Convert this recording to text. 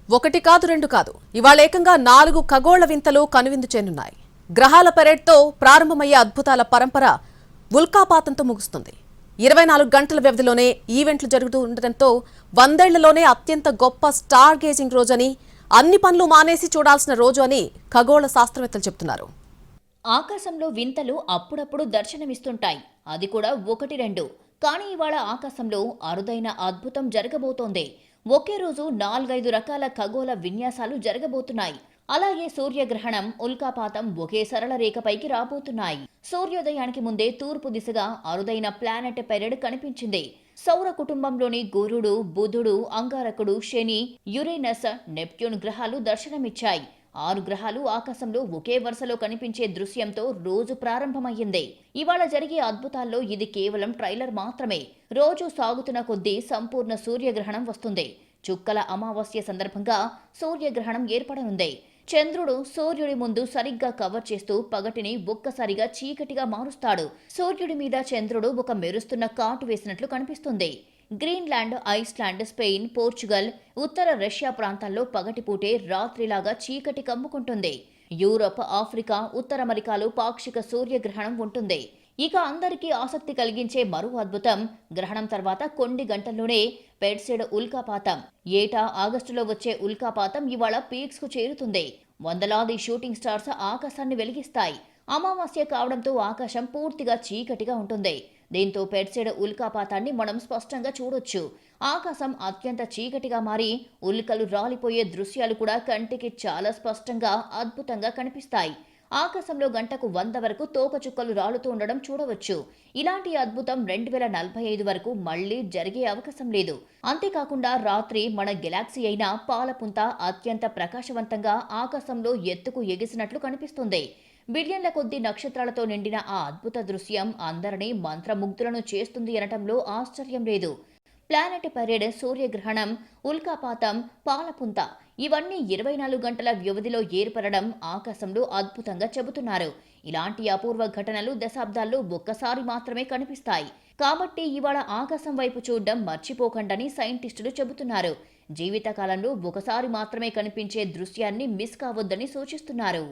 ఒకటి కాదు రెండు కాదు ఇవాళ ఏకంగా 4 ఖగోళ వింతలు కనువిందు చేయనున్నాయి. గ్రహాల పెరేడ్తో ప్రారంభమయ్యే అద్భుతాల పరంపర ఉల్కాపాతంతో ముగుస్తుంది. 24 గంటల వ్యవధిలోనే ఈవెంట్లు జరుగుతూ ఉండటంతో 100 ఏళ్లలోనే అత్యంత గొప్ప స్టార్ గేజింగ్ రోజని, అన్ని పనులు మానేసి చూడాల్సిన రోజు అని ఖగోళ శాస్త్రవేత్తలు చెబుతున్నారు. ఆకాశంలో వింతలు అప్పుడప్పుడు దర్శనమిస్తుంటాయి. అది కూడా 1-2. కానీ ఇవాళ ఆకాశంలో అరుదైన అద్భుతం జరగబోతోంది. ఒకే రోజు 4-5 రకాల ఖగోళ విన్యాసాలు జరగబోతున్నాయి. అలాగే సూర్యగ్రహణం, ఉల్కాపాతం ఒకే సరళ రేఖపైకి రాబోతున్నాయి. సూర్యోదయానికి ముందే తూర్పు దిశగా అరుదైన ప్లానెట్ పెరేడ్ కనిపించింది. సౌర కుటుంబంలోని గురుడు, బుధుడు, అంగారకుడు, శని, యురేనస్, నెప్ట్యూన్ గ్రహాలు దర్శనమిచ్చాయి. 6 గ్రహాలు ఆకాశంలో ఒకే వరుసలో కనిపించే దృశ్యంతో రోజు ప్రారంభమయ్యింది. ఇవాళ జరిగే అద్భుతాల్లో ఇది కేవలం ట్రైలర్ మాత్రమే. రోజు సాగుతున్న కొద్దీ సంపూర్ణ సూర్యగ్రహణం వస్తుంది. చుక్కల అమావాస్య సందర్భంగా సూర్యగ్రహణం ఏర్పడనుంది. చంద్రుడు సూర్యుడి ముందు సరిగ్గా కవర్ చేస్తూ పగటిని ఒక్కసారిగా చీకటిగా మారుస్తాడు. సూర్యుడి మీద చంద్రుడు ఒక మెరుస్తున్న కాటు వేసినట్లు కనిపిస్తుంది. గ్రీన్లాండ్, ఐస్లాండ్, స్పెయిన్, పోర్చుగల్, ఉత్తర రష్యా ప్రాంతాల్లో పగటిపూటే రాత్రిలాగా చీకటి కమ్ముకుంటుంది. యూరప్, ఆఫ్రికా, ఉత్తర అమెరికాలో పాక్షిక సూర్యగ్రహణం ఉంటుంది. ఇక అందరికీ ఆసక్తి కలిగించే మరో అద్భుతం, గ్రహణం తర్వాత కొన్ని గంటల్లోనే పెర్సెడ్ ఉల్కాపాతం. ఏటా ఆగస్టులో వచ్చే ఉల్కాపాతం ఇవాళ పీక్స్ కు చేరుతుంది. వందలాది షూటింగ్ స్టార్స్ ఆకాశాన్ని వెలిగిస్తాయి. అమావాస్య కావడంతో ఆకాశం పూర్తిగా చీకటిగా ఉంటుంది. దీంతో పెర్సెడ్ ఉల్కాపాతాన్ని మనం స్పష్టంగా చూడొచ్చు. ఆకాశం అత్యంత చీకటిగా మారి ఉల్కలు రాలిపోయే దృశ్యాలు కూడా కంటికి చాలా స్పష్టంగా, అద్భుతంగా కనిపిస్తాయి. ఆకాశంలో గంటకు 100 వరకు తోకచుక్కలు రాలుతూ ఉండడం చూడవచ్చు. ఇలాంటి అద్భుతం 2045 వరకు మళ్లీ జరిగే అవకాశం లేదు. అంతేకాకుండా రాత్రి మన గెలాక్సీ అయిన పాలపుంత అత్యంత ప్రకాశవంతంగా ఆకాశంలో ఎత్తుకు ఎగిసినట్లు కనిపిస్తుంది. బిలియన్ల కొద్ది నక్షత్రాలతో నిండిన ఆ అద్భుత దృశ్యం అందరినీ మంత్రముగ్ధులను చేస్తుంది అనటంలో ఆశ్చర్యం లేదు. ప్లానెట్ పెరేడ్, సూర్యగ్రహణం, ఉల్కాపాతం, పాలపుంత ఇవన్నీ 24 గంటల వ్యవధిలో ఏర్పడడం ఆకాశంలో అద్భుతంగా చెబుతున్నారు. ఇలాంటి అపూర్వ ఘటనలు దశాబ్దాల్లో ఒక్కసారి మాత్రమే కనిపిస్తాయి. కాబట్టి ఇవాళ ఆకాశం వైపు చూడడం మర్చిపోకండని సైంటిస్టులు చెబుతున్నారు. జీవితకాలంలో ఒకసారి మాత్రమే కనిపించే దృశ్యాన్ని మిస్ కావద్దని సూచిస్తున్నారు.